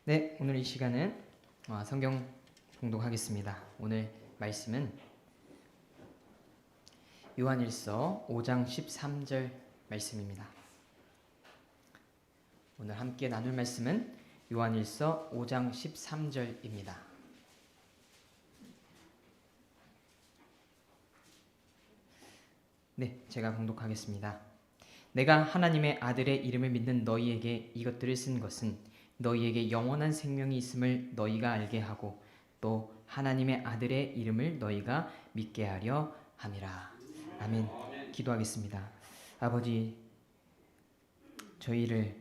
네, 오늘 이 시간은 성경 봉독하겠습니다. 오늘 말씀은 요한일서 5장 13절 말씀입니다. 오늘 함께 나눌 말씀은 요한일서 5장 13절입니다. 네, 제가 봉독하겠습니다. 내가 하나님의 아들의 이름을 믿는 너희에게 이것들을 쓴 것은 너희에게 영원한 생명이 있음을 너희가 알게 하고 또 하나님의 아들의 이름을 너희가 믿게 하려 함이라. 아멘. 기도하겠습니다. 아버지, 저희를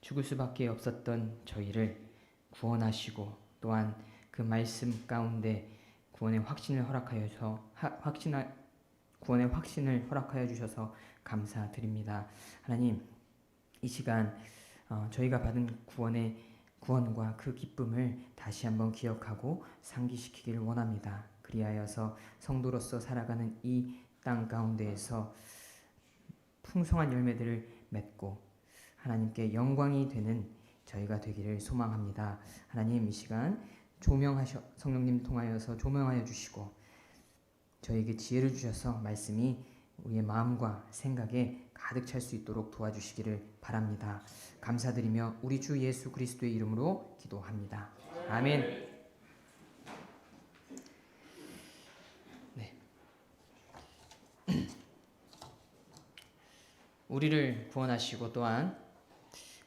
죽을 수밖에 없었던 저희를 구원하시고 또한 그 말씀 가운데 구원의 확신을 허락하여 주셔서 감사드립니다. 하나님, 이 시간 저희가 받은 구원과 그 기쁨을 다시 한번 기억하고 상기시키기를 원합니다. 그리하여서 성도로서 살아가는 이 땅 가운데에서 풍성한 열매들을 맺고 하나님께 영광이 되는 저희가 되기를 소망합니다. 하나님, 이 시간 성령님 통하여서 조명하여 주시고 저에게 지혜를 주셔서 말씀이 우리의 마음과 생각에 가득 찰 수 있도록 도와주시기를 바랍니다. 감사드리며 우리 주 예수 그리스도의 이름으로 기도합니다. 아멘. 네. 우리를 구원하시고 또한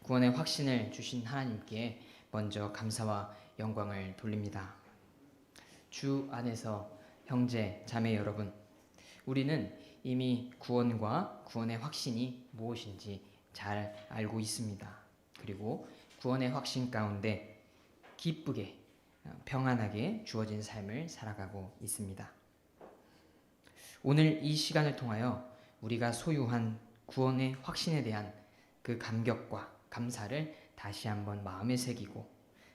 구원의 확신을 주신 하나님께 먼저 감사와 영광을 돌립니다. 주 안에서 형제, 자매 여러분, 우리는 이미 구원과 구원의 확신이 무엇인지 잘 알고 있습니다. 그리고 구원의 확신 가운데 기쁘게 평안하게 주어진 삶을 살아가고 있습니다. 오늘 이 시간을 통하여 우리가 소유한 구원의 확신에 대한 그 감격과 감사를 다시 한번 마음에 새기고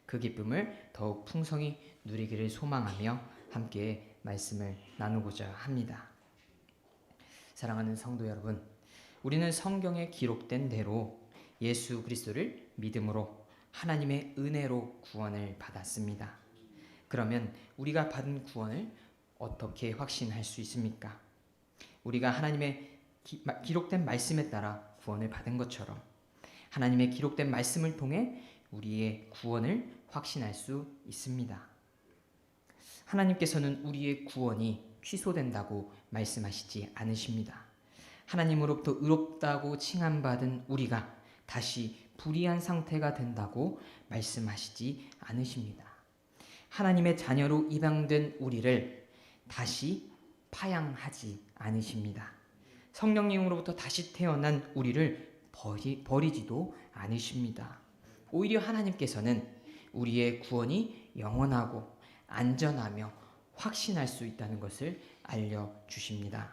그 기쁨을 더욱 풍성히 누리기를 소망하며 함께 말씀을 나누고자 합니다. 사랑하는 성도 여러분, 우리는 성경에 기록된 대로 예수 그리스도를 믿음으로 하나님의 은혜로 구원을 받았습니다. 그러면 우리가 받은 구원을 어떻게 확신할 수 있습니까? 우리가 하나님의 기록된 말씀에 따라 구원을 받은 것처럼 하나님의 기록된 말씀을 통해 우리의 구원을 확신할 수 있습니다. 하나님께서는 우리의 구원이 취소된다고 말씀하시지 않으십니다. 하나님으로부터 의롭다고 칭함받은 우리가 다시 불의한 상태가 된다고 말씀하시지 않으십니다. 하나님의 자녀로 입양된 우리를 다시 파양하지 않으십니다. 성령님으로부터 다시 태어난 우리를 버리지도 않으십니다. 오히려 하나님께서는 우리의 구원이 영원하고 안전하며 확신할 수 있다는 것을 알려주십니다.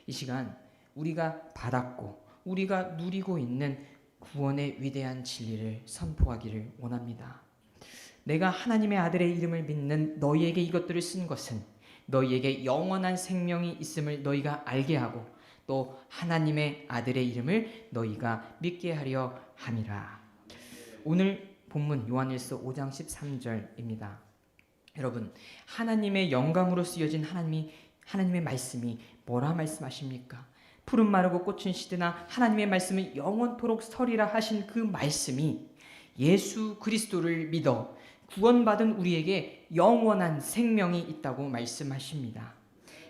이 시간 우리가 받았고 우리가 누리고 있는 구원의 위대한 진리를 선포하기를 원합니다. 내가 하나님의 아들의 이름을 믿는 너희에게 이것들을 쓴 것은 너희에게 영원한 생명이 있음을 너희가 알게 하고 또 하나님의 아들의 이름을 너희가 믿게 하려 함이라. 오늘 본문 요한일서 5장 13절입니다. 여러분, 하나님의 영광으로 쓰여진 하나님의 말씀이 뭐라 말씀하십니까? 푸른 마르고 꽃은 시드나 하나님의 말씀은 영원토록 서리라 하신 그 말씀이 예수 그리스도를 믿어 구원받은 우리에게 영원한 생명이 있다고 말씀하십니다.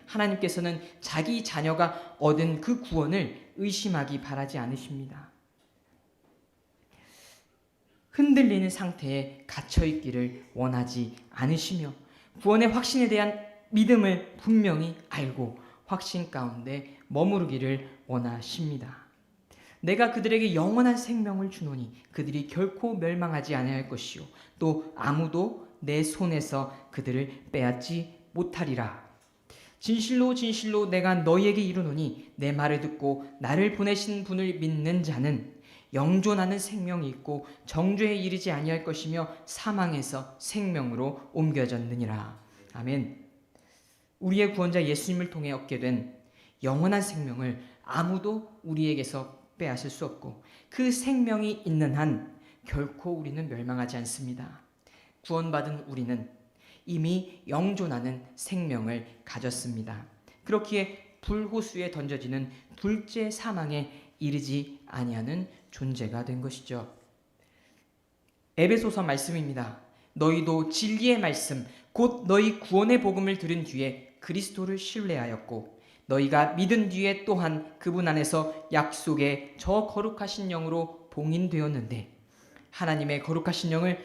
하나님께서는 자기 자녀가 얻은 그 구원을 의심하기 바라지 않으십니다. 흔들리는 상태에 갇혀있기를 원하지 않으시며 구원의 확신에 대한 믿음을 분명히 알고 확신 가운데 머무르기를 원하십니다. 내가 그들에게 영원한 생명을 주노니 그들이 결코 멸망하지 아니할 것이요 또 아무도 내 손에서 그들을 빼앗지 못하리라. 진실로 진실로 내가 너희에게 이르노니 내 말을 듣고 나를 보내신 분을 믿는 자는 영존하는 생명이 있고 정죄에 이르지 아니할 것이며 사망에서 생명으로 옮겨졌느니라. 아멘. 우리의 구원자 예수님을 통해 얻게 된 영원한 생명을 아무도 우리에게서 빼앗을 수 없고 그 생명이 있는 한 결코 우리는 멸망하지 않습니다. 구원받은 우리는 이미 영존하는 생명을 가졌습니다. 그렇기에 불호수에 던져지는 둘째 사망에 이르지 아니하는 존재가 된 것이죠. 에베소서 말씀입니다. 너희도 진리의 말씀 곧 너희 구원의 복음을 들은 뒤에 그리스도를 신뢰하였고 너희가 믿은 뒤에 또한 그분 안에서 약속의 저 거룩하신 영으로 봉인되었는데 하나님의 거룩하신 영을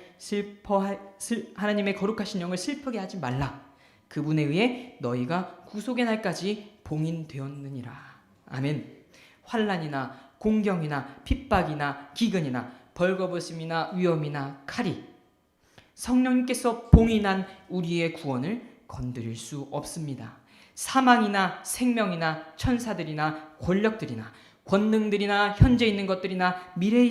슬프게 하지 말라. 그분에 의해 너희가 구속의 날까지 봉인되었느니라. 아멘. 환난이나 공경이나 핍박이나 기근이나 벌거벗음이나 위험이나 칼이 성령님께서 봉인한 우리의 구원을 건드릴 수 없습니다. 사망이나 생명이나 천사들이나 권력들이나 권능들이나 현재 있는 것들이나 미래에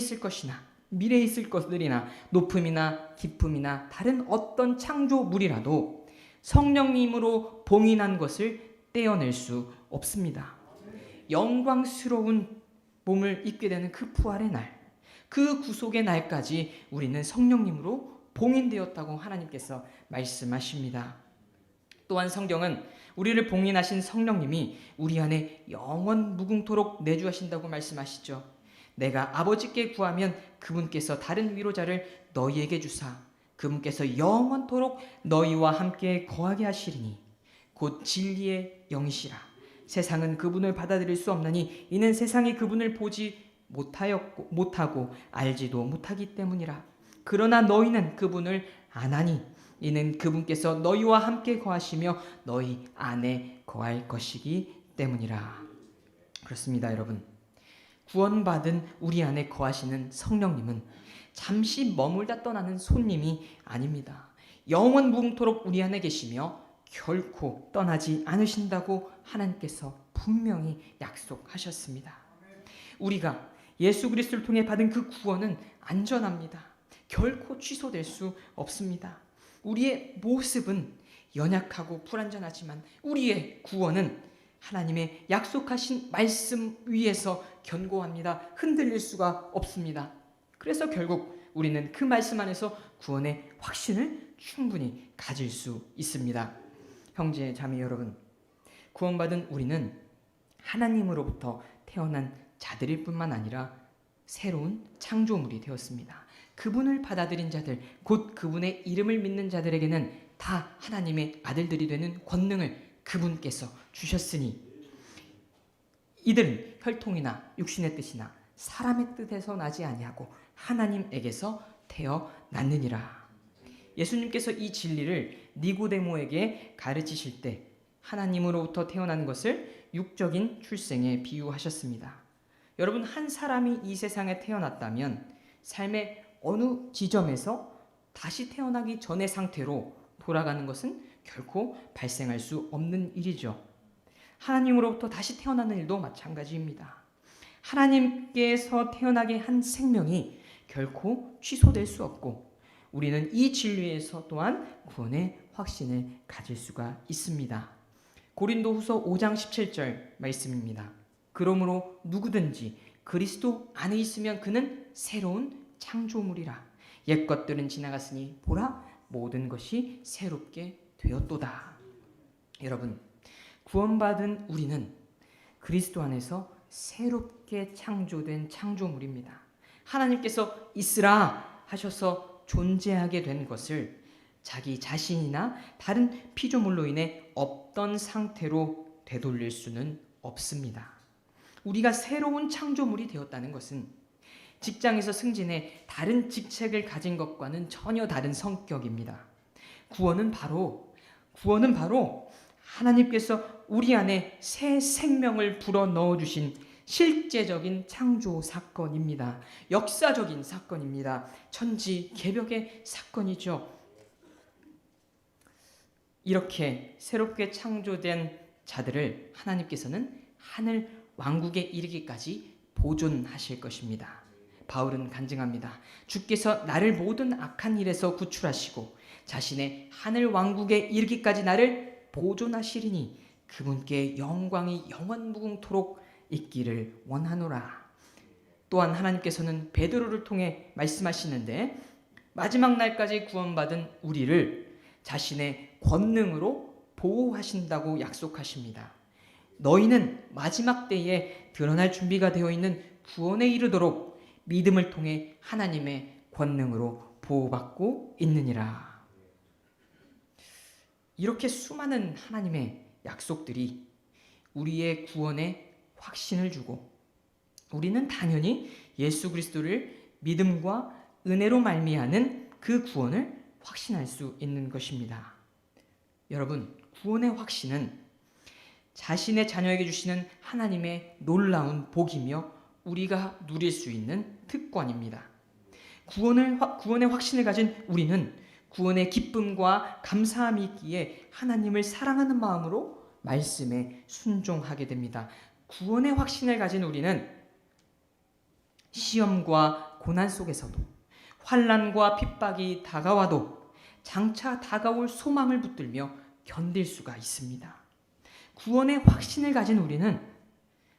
있을 것들이나 높음이나 깊음이나 다른 어떤 창조물이라도 성령님으로 봉인한 것을 떼어낼 수 없습니다. 영광스러운 몸을 입게 되는 그 부활의 날, 그 구속의 날까지 우리는 성령님으로 봉인되었다고 하나님께서 말씀하십니다. 또한 성경은 우리를 봉인하신 성령님이 우리 안에 영원 무궁토록 내주하신다고 말씀하시죠. 내가 아버지께 구하면 그분께서 다른 위로자를 너희에게 주사 그분께서 영원토록 너희와 함께 거하게 하시리니 곧 진리의 영이시라. 세상은 그분을 받아들일 수 없나니 이는 세상이 그분을 보지 못하고 알지도 못하기 때문이라. 그러나 너희는 그분을 아나니 이는 그분께서 너희와 함께 거하시며 너희 안에 거할 것이기 때문이라. 그렇습니다, 여러분. 구원받은 우리 안에 거하시는 성령님은 잠시 머물다 떠나는 손님이 아닙니다. 영원 무궁토록 우리 안에 계시며 결코 떠나지 않으신다고 하나님께서 분명히 약속하셨습니다. 우리가 예수 그리스도를 통해 받은 그 구원은 안전합니다. 결코 취소될 수 없습니다. 우리의 모습은 연약하고 불완전하지만 우리의 구원은 하나님의 약속하신 말씀 위에서 견고합니다. 흔들릴 수가 없습니다. 그래서 결국 우리는 그 말씀 안에서 구원의 확신을 충분히 가질 수 있습니다. 형제 자매 여러분, 구원받은 우리는 하나님으로부터 태어난 자들일 뿐만 아니라 새로운 창조물이 되었습니다. 그분을 받아들인 자들, 곧 그분의 이름을 믿는 자들에게는 다 하나님의 아들들이 되는 권능을 그분께서 주셨으니 이들은 혈통이나 육신의 뜻이나 사람의 뜻에서 나지 아니하고 하나님에게서 태어났느니라. 예수님께서 이 진리를 니고데모에게 가르치실 때 하나님으로부터 태어난 것을 육적인 출생에 비유하셨습니다. 여러분, 한 사람이 이 세상에 태어났다면 삶의 어느 지점에서 다시 태어나기 전의 상태로 돌아가는 것은 결코 발생할 수 없는 일이죠. 하나님으로부터 다시 태어나는 일도 마찬가지입니다. 하나님께서 태어나게 한 생명이 결코 취소될 수 없고 우리는 이 진리에서 또한 구원의 확신을 가질 수가 있습니다. 고린도후서 5장 17절 말씀입니다. 그러므로 누구든지 그리스도 안에 있으면 그는 새로운 창조물이라. 옛 것들은 지나갔으니 보라 모든 것이 새롭게 되었도다. 여러분, 구원받은 우리는 그리스도 안에서 새롭게 창조된 창조물입니다. 하나님께서 있으라 하셔서 존재하게 된 것을 자기 자신이나 다른 피조물로 인해 없던 상태로 되돌릴 수는 없습니다. 우리가 새로운 창조물이 되었다는 것은 직장에서 승진해 다른 직책을 가진 것과는 전혀 다른 성격입니다. 구원은 바로 하나님께서 우리 안에 새 생명을 불어 넣어주신 실제적인 창조 사건입니다. 역사적인 사건입니다. 천지개벽의 사건이죠. 이렇게 새롭게 창조된 자들을 하나님께서는 하늘 왕국에 이르기까지 보존하실 것입니다. 바울은 간증합니다. 주께서 나를 모든 악한 일에서 구출하시고 자신의 하늘 왕국에 이르기까지 나를 보존하시리니 그분께 영광이 영원무궁토록 있기를 원하노라. 또한 하나님께서는 베드로를 통해 말씀하시는데 마지막 날까지 구원받은 우리를 자신의 권능으로 보호하신다고 약속하십니다. 너희는 마지막 때에 드러날 준비가 되어 있는 구원에 이르도록 믿음을 통해 하나님의 권능으로 보호받고 있느니라. 이렇게 수많은 하나님의 약속들이 우리의 구원에 확신을 주고 우리는 당연히 예수 그리스도를 믿음과 은혜로 말미암는 그 구원을 확신할 수 있는 것입니다. 여러분, 구원의 확신은 자신의 자녀에게 주시는 하나님의 놀라운 복이며 우리가 누릴 수 있는 특권입니다. 구원의 확신을 가진 우리는 구원의 기쁨과 감사함이 있기에 하나님을 사랑하는 마음으로 말씀에 순종하게 됩니다. 구원의 확신을 가진 우리는 시험과 고난 속에서도 환난과 핍박이 다가와도 장차 다가올 소망을 붙들며 견딜 수가 있습니다. 구원의 확신을 가진 우리는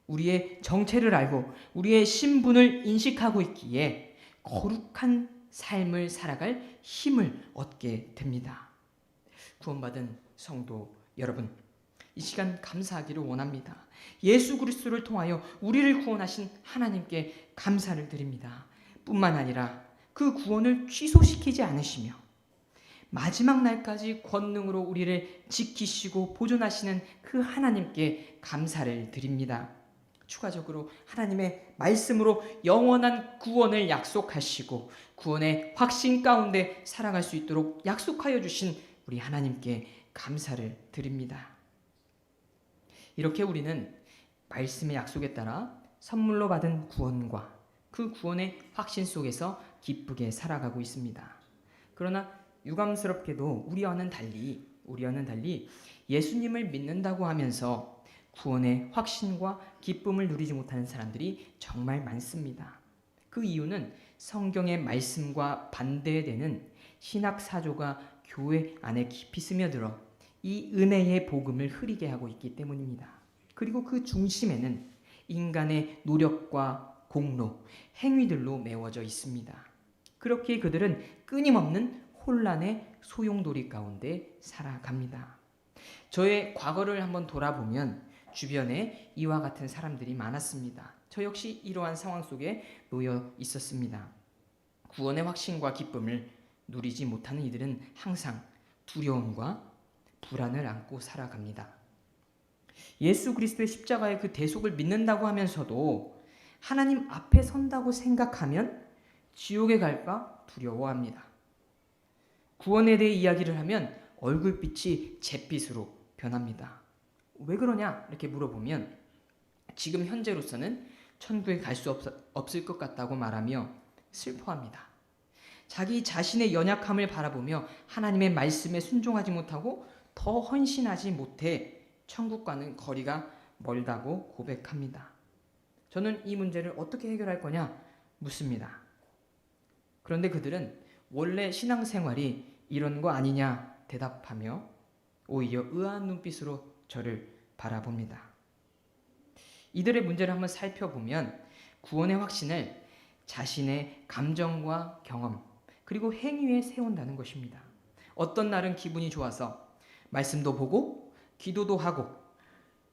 우리의 정체를 알고 우리의 신분을 인식하고 있기에 거룩한 삶을 살아갈 힘을 얻게 됩니다. 구원받은 성도 여러분, 이 시간 감사하기를 원합니다. 예수 그리스도를 통하여 우리를 구원하신 하나님께 감사를 드립니다. 뿐만 아니라 그 구원을 취소시키지 않으시며 마지막 날까지 권능으로 우리를 지키시고 보존하시는 그 하나님께 감사를 드립니다. 추가적으로 하나님의 말씀으로 영원한 구원을 약속하시고 구원의 확신 가운데 살아갈 수 있도록 약속하여 주신 우리 하나님께 감사를 드립니다. 이렇게 우리는 말씀의 약속에 따라 선물로 받은 구원과 그 구원의 확신 속에서 기쁘게 살아가고 있습니다. 그러나 유감스럽게도 우리와는 달리 예수님을 믿는다고 하면서 구원의 확신과 기쁨을 누리지 못하는 사람들이 정말 많습니다. 그 이유는 성경의 말씀과 반대되는 신학 사조가 교회 안에 깊이 스며들어 이 은혜의 복음을 흐리게 하고 있기 때문입니다. 그리고 그 중심에는 인간의 노력과 공로, 행위들로 메워져 있습니다. 그렇게 그들은 끊임없는 혼란의 소용돌이 가운데 살아갑니다. 저의 과거를 한번 돌아보면 주변에 이와 같은 사람들이 많았습니다. 저 역시 이러한 상황 속에 놓여 있었습니다. 구원의 확신과 기쁨을 누리지 못하는 이들은 항상 두려움과 불안을 안고 살아갑니다. 예수 그리스도의 십자가의 그 대속을 믿는다고 하면서도 하나님 앞에 선다고 생각하면 지옥에 갈까 두려워합니다. 구원에 대해 이야기를 하면 얼굴빛이 잿빛으로 변합니다. 왜 그러냐 이렇게 물어보면 지금 현재로서는 천국에 갈 수 없을 것 같다고 말하며 슬퍼합니다. 자기 자신의 연약함을 바라보며 하나님의 말씀에 순종하지 못하고 더 헌신하지 못해 천국과는 거리가 멀다고 고백합니다. 저는 이 문제를 어떻게 해결할 거냐 묻습니다. 그런데 그들은 원래 신앙생활이 이런 거 아니냐 대답하며 오히려 의아한 눈빛으로 저를 바라봅니다. 이들의 문제를 한번 살펴보면 구원의 확신을 자신의 감정과 경험 그리고 행위에 세운다는 것입니다. 어떤 날은 기분이 좋아서 말씀도 보고 기도도 하고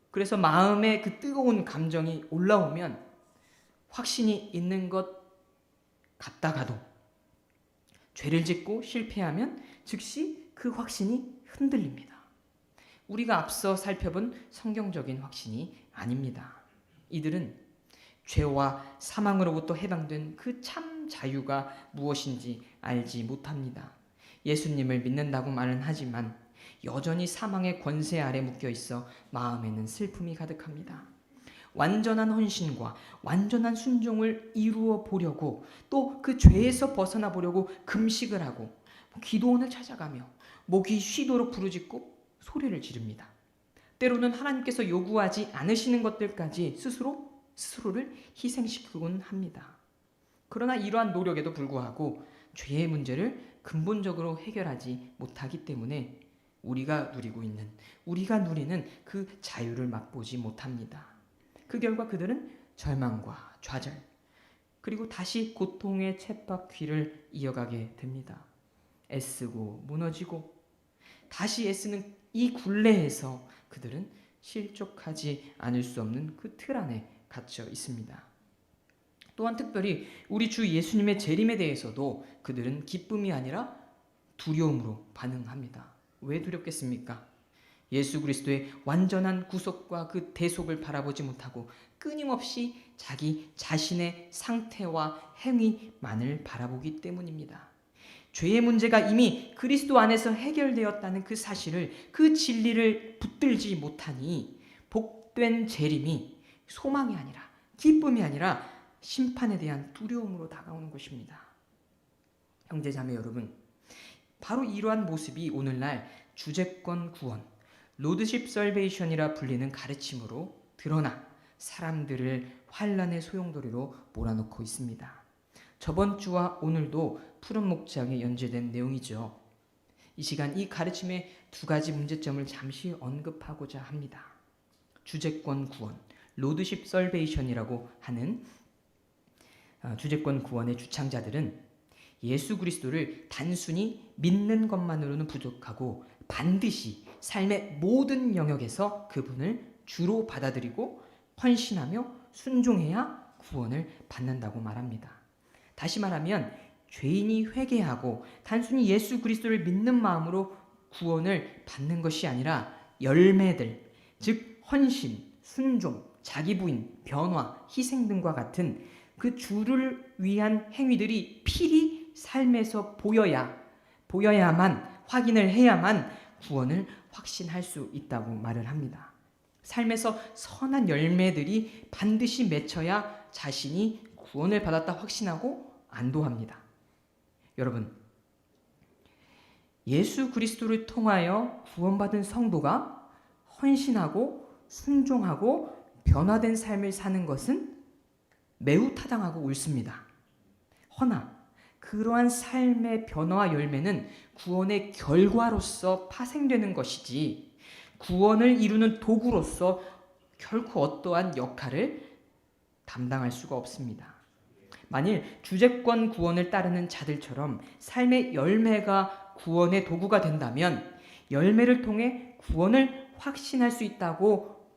그래서 마음에 그 뜨거운 감정이 올라오면 확신이 있는 것 같다가도 죄를 짓고 실패하면 즉시 그 확신이 흔들립니다. 우리가 앞서 살펴본 성경적인 확신이 아닙니다. 이들은 죄와 사망으로부터 해방된 그 참 자유가 무엇인지 알지 못합니다. 예수님을 믿는다고 말은 하지만 여전히 사망의 권세 아래 묶여 있어 마음에는 슬픔이 가득합니다. 완전한 헌신과 완전한 순종을 이루어 보려고 또 그 죄에서 벗어나 보려고 금식을 하고 기도원을 찾아가며 목이 쉬도록 부르짖고 소리를 지릅니다. 때로는 하나님께서 요구하지 않으시는 것들까지 스스로를 희생시키곤 합니다. 그러나 이러한 노력에도 불구하고 죄의 문제를 근본적으로 해결하지 못하기 때문에 우리가 누리는 그 자유를 맛보지 못합니다. 그 결과 그들은 절망과 좌절, 그리고 다시 고통의 쳇바퀴를 이어가게 됩니다. 애쓰고 무너지고 다시 애쓰는 이 굴레에서 그들은 실족하지 않을 수 없는 그 틀 안에 갇혀 있습니다. 또한 특별히 우리 주 예수님의 재림에 대해서도 그들은 기쁨이 아니라 두려움으로 반응합니다. 왜 두렵겠습니까? 예수 그리스도의 완전한 구속과 그 대속을 바라보지 못하고 끊임없이 자기 자신의 상태와 행위만을 바라보기 때문입니다. 죄의 문제가 이미 그리스도 안에서 해결되었다는 그 사실을, 그 진리를 붙들지 못하니 복된 재림이 소망이 아니라, 기쁨이 아니라 심판에 대한 두려움으로 다가오는 것입니다. 형제자매 여러분, 바로 이러한 모습이 오늘날 주재권 구원, 로드십 설베이션이라 불리는 가르침으로 드러나 사람들을 환란의 소용돌이로 몰아넣고 있습니다. 저번 주와 오늘도 푸른 목장에 연재된 내용이죠. 이 시간 이 가르침의 두 가지 문제점을 잠시 언급하고자 합니다. 주재권 구원, 로드십 설베이션이라고 하는 주재권 구원의 주창자들은 예수 그리스도를 단순히 믿는 것만으로는 부족하고 반드시 삶의 모든 영역에서 그분을 주로 받아들이고 헌신하며 순종해야 구원을 받는다고 말합니다. 다시 말하면 죄인이 회개하고 단순히 예수 그리스도를 믿는 마음으로 구원을 받는 것이 아니라 열매들, 즉 헌신, 순종, 자기 부인, 변화, 희생 등과 같은 그 주를 위한 행위들이 필히 삶에서 보여야만, 확인을 해야만 구원을 확신할 수 있다고 말을 합니다. 삶에서 선한 열매들이 반드시 맺혀야 자신이 구원을 받았다 확신하고 안도합니다. 여러분, 예수 그리스도를 통하여 구원받은 성도가 헌신하고 순종하고 변화된 삶을 사는 것은 매우 타당하고 옳습니다. 허나 그러한 삶의 변화와 열매는 구원의 결과로서 파생되는 것이지 구원을 이루는 도구로서 결코 어떠한 역할을 담당할 수가 없습니다. 만일 주재권 구원을 따르는 자들처럼 삶의 열매가 구원의 도구가 된다면, 열매를 통해 구원을 확신할 수 있다고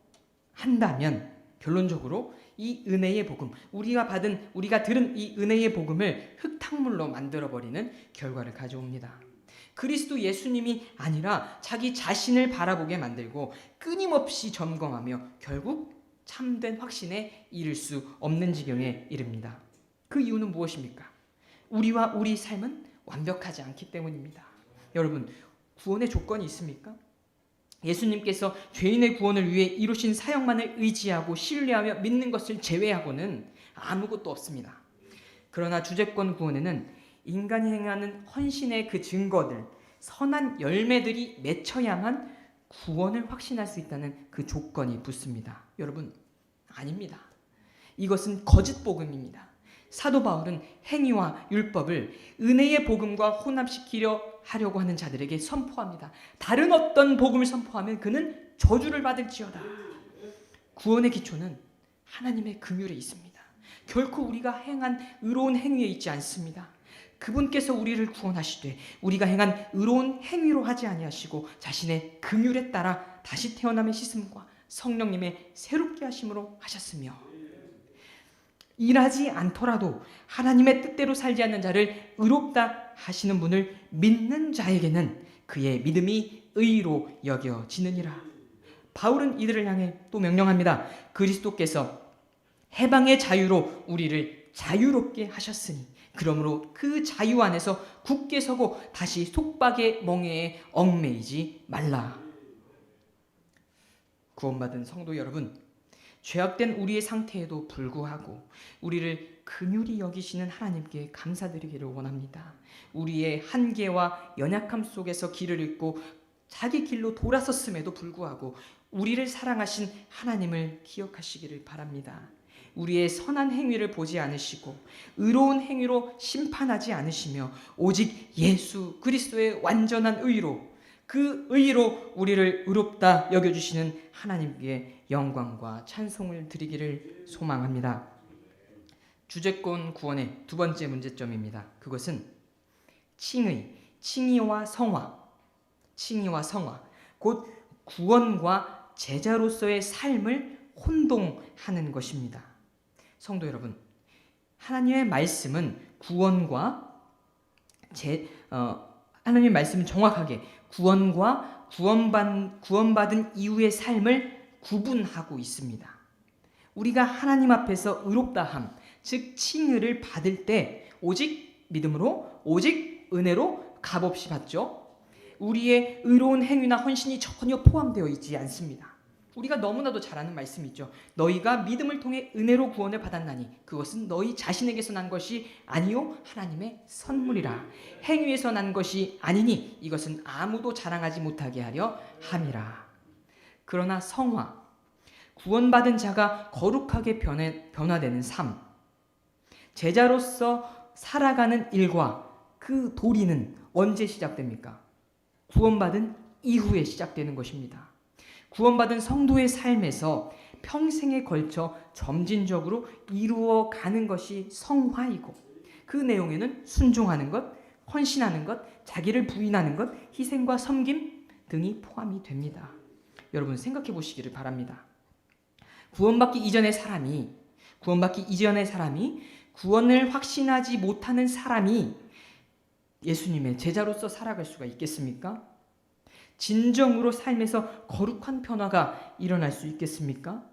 한다면 결론적으로 이 은혜의 복음, 우리가 들은 이 은혜의 복음을 흙탕물로 만들어버리는 결과를 가져옵니다. 그리스도 예수님이 아니라 자기 자신을 바라보게 만들고 끊임없이 점검하며 결국 참된 확신에 이를 수 없는 지경에 이릅니다. 그 이유는 무엇입니까? 우리와 우리 삶은 완벽하지 않기 때문입니다. 여러분, 구원의 조건이 있습니까? 예수님께서 죄인의 구원을 위해 이루신 사역만을 의지하고 신뢰하며 믿는 것을 제외하고는 아무것도 없습니다. 그러나 주재권 구원에는 인간이 행하는 헌신의 그 증거들, 선한 열매들이 맺혀야만 구원을 확신할 수 있다는 그 조건이 붙습니다. 여러분, 아닙니다. 이것은 거짓 복음입니다. 사도 바울은 행위와 율법을 은혜의 복음과 혼합시키려 하려고 하는 자들에게 선포합니다. 다른 어떤 복음을 선포하면 그는 저주를 받을지어다. 구원의 기초는 하나님의 긍휼에 있습니다. 결코 우리가 행한 의로운 행위에 있지 않습니다. 그분께서 우리를 구원하시되 우리가 행한 의로운 행위로 하지 아니하시고 자신의 긍휼에 따라 다시 태어남의 씻음과 성령님의 새롭게 하심으로 하셨으며, 일하지 않더라도 하나님의 뜻대로 살지 않는 자를 의롭다 하시는 분을 믿는 자에게는 그의 믿음이 의로 여겨지느니라. 바울은 이들을 향해 또 명령합니다. 그리스도께서 해방의 자유로 우리를 자유롭게 하셨으니 그러므로 그 자유 안에서 굳게 서고 다시 속박의 멍에에 얽매이지 말라. 구원받은 성도 여러분, 죄악된 우리의 상태에도 불구하고 우리를 긍휼히 여기시는 하나님께 감사드리기를 원합니다. 우리의 한계와 연약함 속에서 길을 잃고 자기 길로 돌아섰음에도 불구하고 우리를 사랑하신 하나님을 기억하시기를 바랍니다. 우리의 선한 행위를 보지 않으시고 의로운 행위로 심판하지 않으시며 오직 예수 그리스도의 완전한 의로, 그 의로 우리를 의롭다 여겨주시는 하나님께 영광과 찬송을 드리기를 소망합니다. 주제권 구원의 두 번째 문제점입니다. 그것은 칭의와 성화, 곧 구원과 제자로서의 삶을 혼동하는 것입니다. 성도 여러분, 하나님의 말씀은 하나님의 말씀은 정확하게 구원과 구원받은 이후의 삶을 구분하고 있습니다. 우리가 하나님 앞에서 의롭다함, 즉 칭의를 받을 때 오직 믿음으로, 오직 은혜로 값없이 받죠. 우리의 의로운 행위나 헌신이 전혀 포함되어 있지 않습니다. 우리가 너무나도 잘 아는 말씀이 있죠. 너희가 믿음을 통해 은혜로 구원을 받았나니 그것은 너희 자신에게서 난 것이 아니요 하나님의 선물이라. 행위에서 난 것이 아니니 이것은 아무도 자랑하지 못하게 하려 함이라. 그러나 성화, 구원받은 자가 거룩하게 변화되는 삶, 제자로서 살아가는 일과 그 도리는 언제 시작됩니까? 구원받은 이후에 시작되는 것입니다. 구원받은 성도의 삶에서 평생에 걸쳐 점진적으로 이루어가는 것이 성화이고, 그 내용에는 순종하는 것, 헌신하는 것, 자기를 부인하는 것, 희생과 섬김 등이 포함이 됩니다. 여러분 생각해 보시기를 바랍니다. 구원받기 이전의 사람이 구원을 확신하지 못하는 사람이 예수님의 제자로서 살아갈 수가 있겠습니까? 진정으로 삶에서 거룩한 변화가 일어날 수 있겠습니까?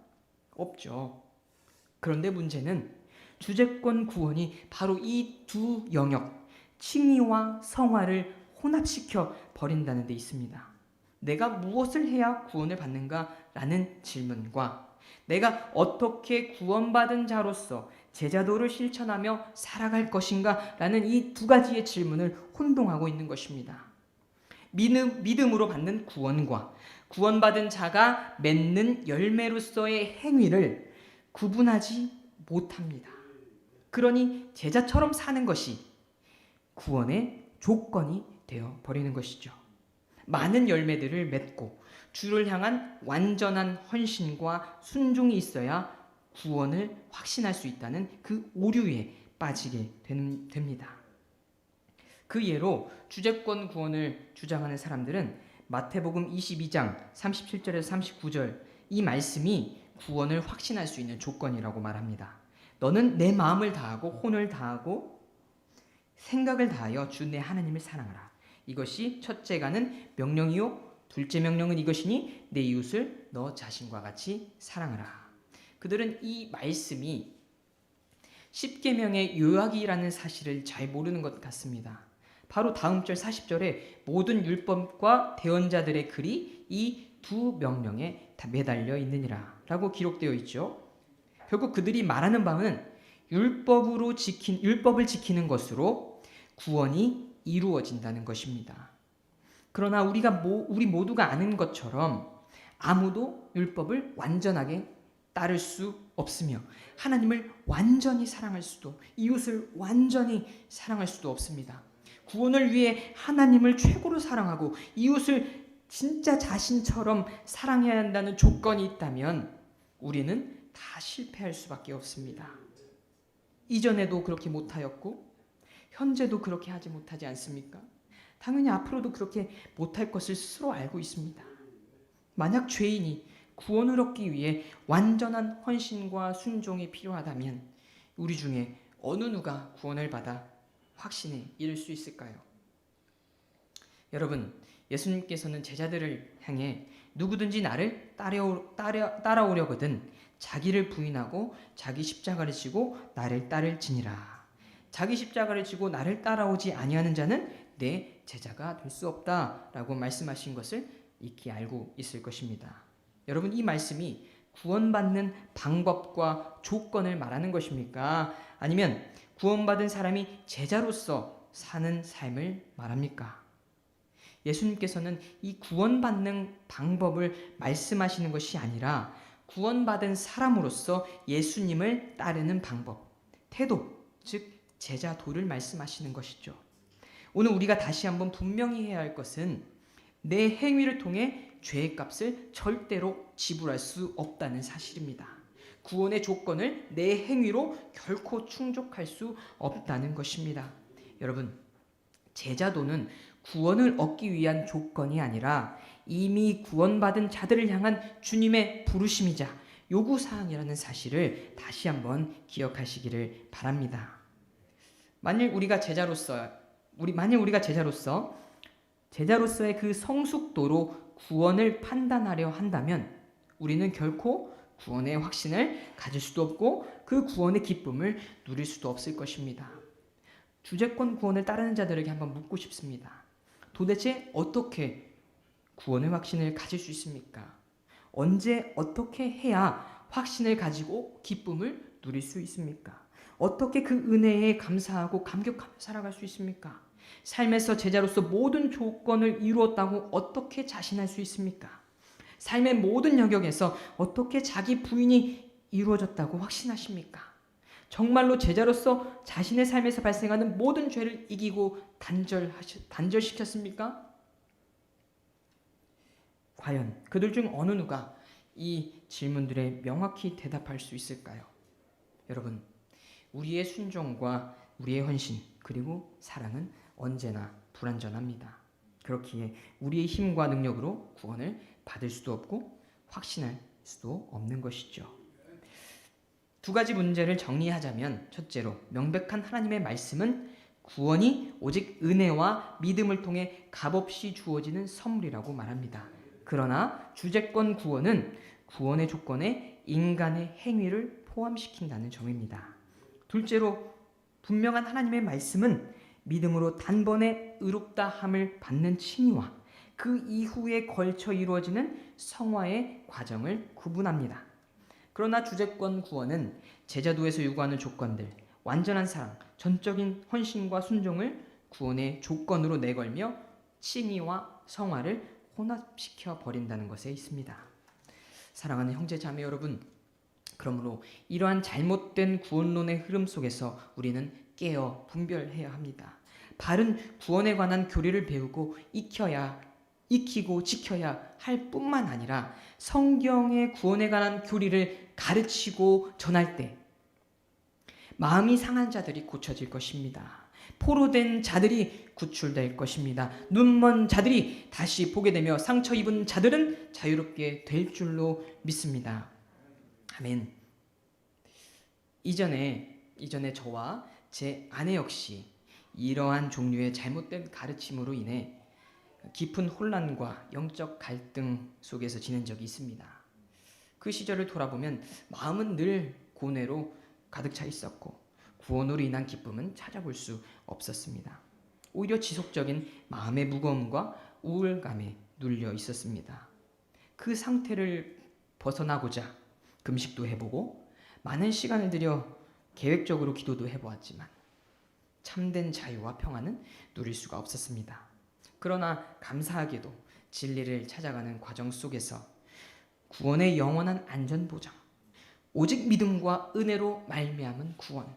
없죠. 그런데 문제는 주제권 구원이 바로 이 두 영역, 칭의와 성화를 혼합시켜 버린다는 데 있습니다. 내가 무엇을 해야 구원을 받는가라는 질문과 내가 어떻게 구원받은 자로서 제자도를 실천하며 살아갈 것인가 라는 이 두 가지의 질문을 혼동하고 있는 것입니다. 믿음으로 받는 구원과 구원받은 자가 맺는 열매로서의 행위를 구분하지 못합니다. 그러니 제자처럼 사는 것이 구원의 조건이 되어 버리는 것이죠. 많은 열매들을 맺고 주를 향한 완전한 헌신과 순종이 있어야 구원을 확신할 수 있다는 그 오류에 빠지게 됩니다. 그 예로 주제권 구원을 주장하는 사람들은 마태복음 22장 37절에서 39절 이 말씀이 구원을 확신할 수 있는 조건이라고 말합니다. 너는 내 마음을 다하고 혼을 다하고 생각을 다하여 주 내 하나님을 사랑하라. 이것이 첫째가는 명령이요 둘째 명령은 이것이니 내 이웃을 너 자신과 같이 사랑하라. 그들은 이 말씀이 십계명의 요약이라는 사실을 잘 모르는 것 같습니다. 바로 다음 절 40절에 모든 율법과 대언자들의 글이 이 두 명령에 다 매달려 있느니라 라고 기록되어 있죠. 결국 그들이 말하는 바는 율법을 지키는 것으로 구원이 이루어진다는 것입니다. 그러나 우리 모두가 아는 것처럼 아무도 율법을 완전하게 따를 수 없으며 하나님을 완전히 사랑할 수도 이웃을 완전히 사랑할 수도 없습니다. 구원을 위해 하나님을 최고로 사랑하고 이웃을 진짜 자신처럼 사랑해야 한다는 조건이 있다면 우리는 다 실패할 수밖에 없습니다. 이전에도 그렇게 못하였고 현재도 그렇게 하지 못하지 않습니까? 당연히 앞으로도 그렇게 못할 것을 스스로 알고 있습니다. 만약 죄인이 구원을 얻기 위해 완전한 헌신과 순종이 필요하다면 우리 중에 어느 누가 구원을 받아 확신에 이를 수 있을까요? 여러분, 예수님께서는 제자들을 향해 누구든지 나를 따라오려거든 자기를 부인하고 자기 십자가를 지고 나를 따를지니라. 자기 십자가를 지고 나를 따라오지 아니하는 자는 내 제자가 될 수 없다라고 말씀하신 것을 익히 알고 있을 것입니다. 여러분, 이 말씀이 구원받는 방법과 조건을 말하는 것입니까? 아니면 구원받은 사람이 제자로서 사는 삶을 말합니까? 예수님께서는 이 구원받는 방법을 말씀하시는 것이 아니라 구원받은 사람으로서 예수님을 따르는 방법, 태도, 즉 제자도를 말씀하시는 것이죠. 오늘 우리가 다시 한번 분명히 해야 할 것은 내 행위를 통해 죄의 값을 절대로 지불할 수 없다는 사실입니다. 구원의 조건을 내 행위로 결코 충족할 수 없다는 것입니다. 여러분, 제자도는 구원을 얻기 위한 조건이 아니라 이미 구원받은 자들을 향한 주님의 부르심이자 요구사항이라는 사실을 다시 한번 기억하시기를 바랍니다. 만일 우리가 제자로서의 그 성숙도로 구원을 판단하려 한다면 우리는 결코 구원의 확신을 가질 수도 없고 그 구원의 기쁨을 누릴 수도 없을 것입니다. 주제권 구원을 따르는 자들에게 한번 묻고 싶습니다. 도대체 어떻게 구원의 확신을 가질 수 있습니까? 언제 어떻게 해야 확신을 가지고 기쁨을 누릴 수 있습니까? 어떻게 그 은혜에 감사하고 감격하며 살아갈 수 있습니까? 삶에서 제자로서 모든 조건을 이루었다고 어떻게 자신할 수 있습니까? 삶의 모든 영역에서 어떻게 자기 부인이 이루어졌다고 확신하십니까? 정말로 제자로서 자신의 삶에서 발생하는 모든 죄를 이기고 단절시켰습니까? 과연 그들 중 어느 누가 이 질문들에 명확히 대답할 수 있을까요? 여러분, 우리의 순종과 우리의 헌신 그리고 사랑은 언제나 불완전합니다. 그렇기에 우리의 힘과 능력으로 구원을 받을 수도 없고 확신할 수도 없는 것이죠. 두 가지 문제를 정리하자면, 첫째로 명백한 하나님의 말씀은 구원이 오직 은혜와 믿음을 통해 값없이 주어지는 선물이라고 말합니다. 그러나 주제권 구원은 구원의 조건에 인간의 행위를 포함시킨다는 점입니다. 둘째로 분명한 하나님의 말씀은 믿음으로 단번에 의롭다함을 받는 칭의와 그 이후에 걸쳐 이루어지는 성화의 과정을 구분합니다. 그러나 주제권 구원은 제자도에서 요구하는 조건들, 완전한 사랑, 전적인 헌신과 순종을 구원의 조건으로 내걸며 칭의와 성화를 혼합시켜 버린다는 것에 있습니다. 사랑하는 형제 자매 여러분, 그러므로 이러한 잘못된 구원론의 흐름 속에서 우리는 깨어 분별해야 합니다. 바른 구원에 관한 교리를 배우고 익히고 지켜야 할 뿐만 아니라 성경의 구원에 관한 교리를 가르치고 전할 때 마음이 상한 자들이 고쳐질 것입니다. 포로된 자들이 구출될 것입니다. 눈먼 자들이 다시 보게 되며 상처 입은 자들은 자유롭게 될 줄로 믿습니다. 아멘. 이전에 저와 제 아내 역시 이러한 종류의 잘못된 가르침으로 인해 깊은 혼란과 영적 갈등 속에서 지낸 적이 있습니다. 그 시절을 돌아보면 마음은 늘 고뇌로 가득 차 있었고 구원으로 인한 기쁨은 찾아볼 수 없었습니다. 오히려 지속적인 마음의 무거움과 우울감에 눌려 있었습니다. 그 상태를 벗어나고자 금식도 해보고 많은 시간을 들여 계획적으로 기도도 해보았지만 참된 자유와 평안은 누릴 수가 없었습니다. 그러나 감사하게도 진리를 찾아가는 과정 속에서 구원의 영원한 안전보장, 오직 믿음과 은혜로 말미암은 구원,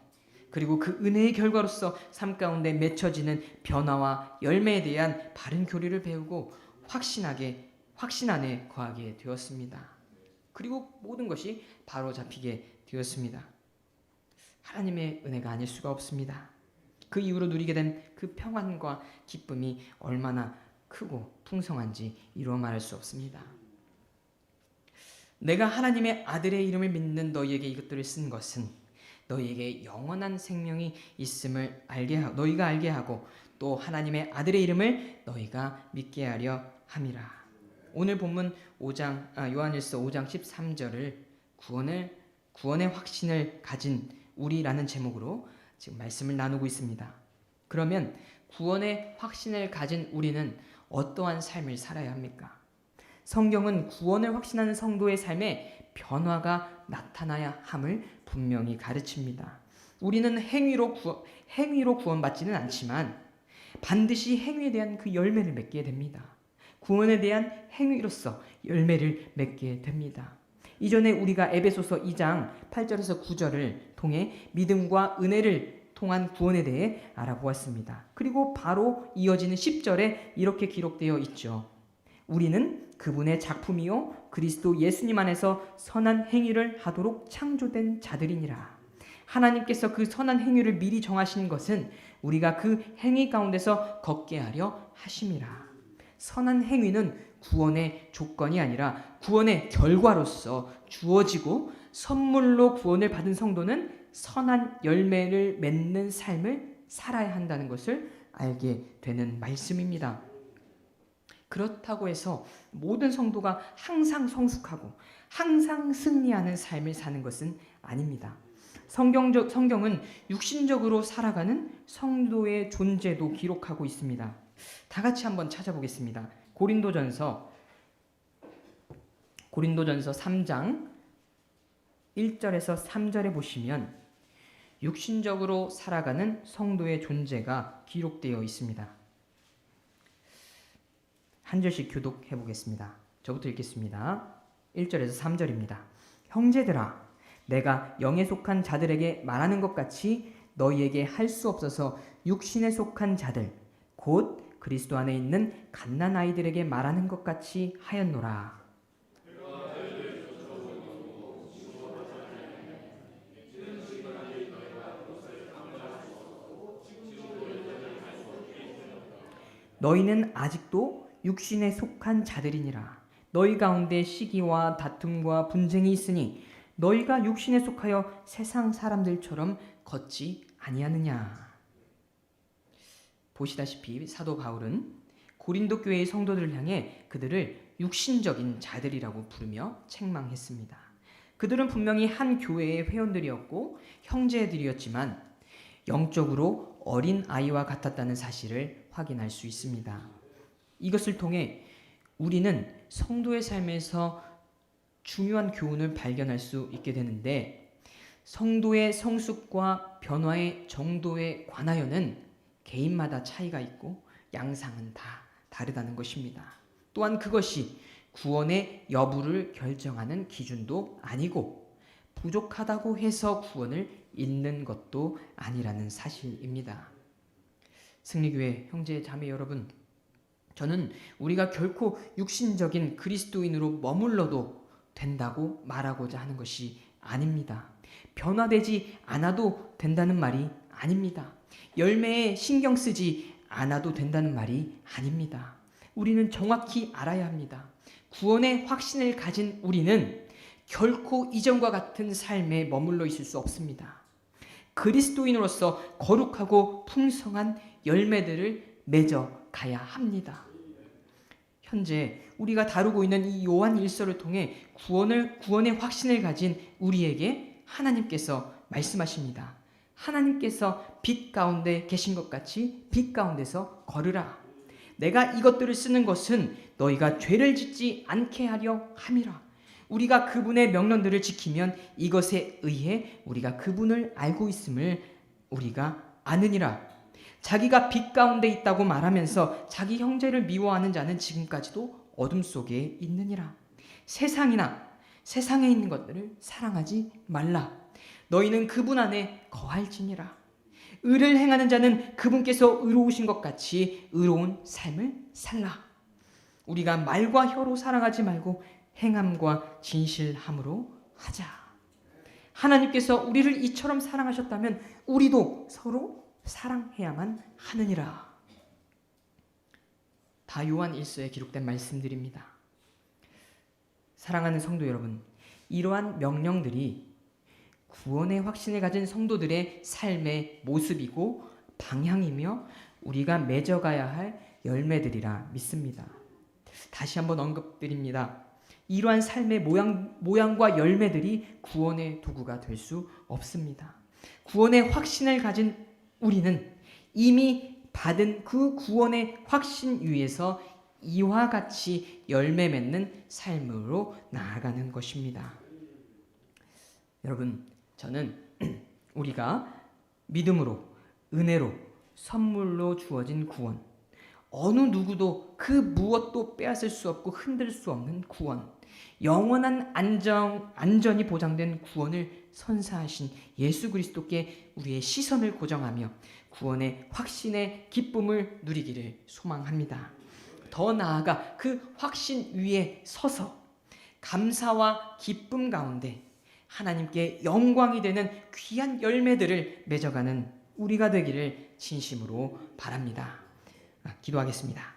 그리고 그 은혜의 결과로서 삶 가운데 맺혀지는 변화와 열매에 대한 바른 교리를 배우고 확신 안에 거하게 되었습니다. 그리고 모든 것이 바로 잡히게 되었습니다. 하나님의 은혜가 아닐 수가 없습니다. 그 이후로 누리게 된 그 평안과 기쁨이 얼마나 크고 풍성한지 이루어 말할 수 없습니다. 내가 하나님의 아들의 이름을 믿는 너희에게 이것들을 쓴 것은 너희에게 영원한 생명이 있음을 너희가 알게 하고 또 하나님의 아들의 이름을 너희가 믿게 하려 함이라. 오늘 본문 요한일서 5장 13절을 구원의 확신을 가진 우리라는 제목으로 지금 말씀을 나누고 있습니다. 그러면 구원의 확신을 가진 우리는 어떠한 삶을 살아야 합니까? 성경은 구원을 확신하는 성도의 삶에 변화가 나타나야 함을 분명히 가르칩니다. 우리는 행위로 구원받지는 않지만 반드시 행위에 대한 그 열매를 맺게 됩니다. 구원에 대한 행위로서 열매를 맺게 됩니다. 이전에 우리가 에베소서 2장 8절에서 9절을 통해 믿음과 은혜를 통한 구원에 대해 알아보았습니다. 그리고 바로 이어지는 10절에 이렇게 기록되어 있죠. 우리는 그분의 작품이요 그리스도 예수님 안에서 선한 행위를 하도록 창조된 자들이니라. 하나님께서 그 선한 행위를 미리 정하신 것은 우리가 그 행위 가운데서 걷게 하려 하심이라. 선한 행위는 구원의 조건이 아니라 구원의 결과로서 주어지고 선물로 구원을 받은 성도는 선한 열매를 맺는 삶을 살아야 한다는 것을 알게 되는 말씀입니다. 그렇다고 해서 모든 성도가 항상 성숙하고 항상 승리하는 삶을 사는 것은 아닙니다. 성경은 육신적으로 살아가는 성도의 존재도 기록하고 있습니다. 다 같이 한번 찾아보겠습니다. 고린도전서 3장 1절에서 3절에 보시면 육신적으로 살아가는 성도의 존재가 기록되어 있습니다. 한 절씩 교독해 보겠습니다. 저부터 읽겠습니다. 1절에서 3절입니다. 형제들아, 내가 영에 속한 자들에게 말하는 것 같이 너희에게 할 수 없어서 육신에 속한 자들 곧 그리스도 안에 있는 갓난 아이들에게 말하는 것 같이 하였노라. 너희는 아직도 육신에 속한 자들이니라. 너희 가운데 시기와 다툼과 분쟁이 있으니 너희가 육신에 속하여 세상 사람들처럼 걷지 아니하느냐. 보시다시피 사도 바울은 고린도 교회의 성도들을 향해 그들을 육신적인 자들이라고 부르며 책망했습니다. 그들은 분명히 한 교회의 회원들이었고 형제들이었지만 영적으로 어린 아이와 같았다는 사실을 확인할 수 있습니다. 이것을 통해 우리는 성도의 삶에서 중요한 교훈을 발견할 수 있게 되는데, 성도의 성숙과 변화의 정도에 관하여는 개인마다 차이가 있고 양상은 다 다르다는 것입니다. 또한 그것이 구원의 여부를 결정하는 기준도 아니고 부족하다고 해서 구원을 잃는 것도 아니라는 사실입니다. 승리교회 형제 자매 여러분, 저는 우리가 결코 육신적인 그리스도인으로 머물러도 된다고 말하고자 하는 것이 아닙니다. 변화되지 않아도 된다는 말이 아닙니다. 열매에 신경 쓰지 않아도 된다는 말이 아닙니다. 우리는 정확히 알아야 합니다. 구원의 확신을 가진 우리는 결코 이전과 같은 삶에 머물러 있을 수 없습니다. 그리스도인으로서 거룩하고 풍성한 열매들을 맺어 가야 합니다. 현재 우리가 다루고 있는 이 요한 1서를 통해 구원의 확신을 가진 우리에게 하나님께서 말씀하십니다. 하나님께서 빛 가운데 계신 것 같이 빛 가운데서 걸으라. 내가 이것들을 쓰는 것은 너희가 죄를 짓지 않게 하려 함이라. 우리가 그분의 명령들을 지키면 이것에 의해 우리가 그분을 알고 있음을 우리가 아느니라. 자기가 빛 가운데 있다고 말하면서 자기 형제를 미워하는 자는 지금까지도 어둠 속에 있느니라. 세상에 있는 것들을 사랑하지 말라. 너희는 그분 안에 거할지니라. 의를 행하는 자는 그분께서 의로우신 것 같이 의로운 삶을 살라. 우리가 말과 혀로 사랑하지 말고 행함과 진실함으로 하자. 하나님께서 우리를 이처럼 사랑하셨다면 우리도 서로 사랑해야만 하느니라. 다 요한 1서에 기록된 말씀들입니다. 사랑하는 성도 여러분, 이러한 명령들이 구원의 확신을 가진 성도들의 삶의 모습이고 방향이며 우리가 맺어가야 할 열매들이라 믿습니다. 다시 한번 언급드립니다. 이러한 삶의 모양과 열매들이 구원의 도구가 될 수 없습니다. 구원의 확신을 가진 우리는 이미 받은 그 구원의 확신 위에서 이와 같이 열매 맺는 삶으로 나아가는 것입니다. 여러분, 저는 우리가 믿음으로, 은혜로, 선물로 주어진 구원, 어느 누구도 그 무엇도 빼앗을 수 없고 흔들 수 없는 구원, 영원한 안전이 보장된 구원을 선사하신 예수 그리스도께 우리의 시선을 고정하며 구원의 확신의 기쁨을 누리기를 소망합니다. 더 나아가 그 확신 위에 서서 감사와 기쁨 가운데 하나님께 영광이 되는 귀한 열매들을 맺어가는 우리가 되기를 진심으로 바랍니다. 기도하겠습니다.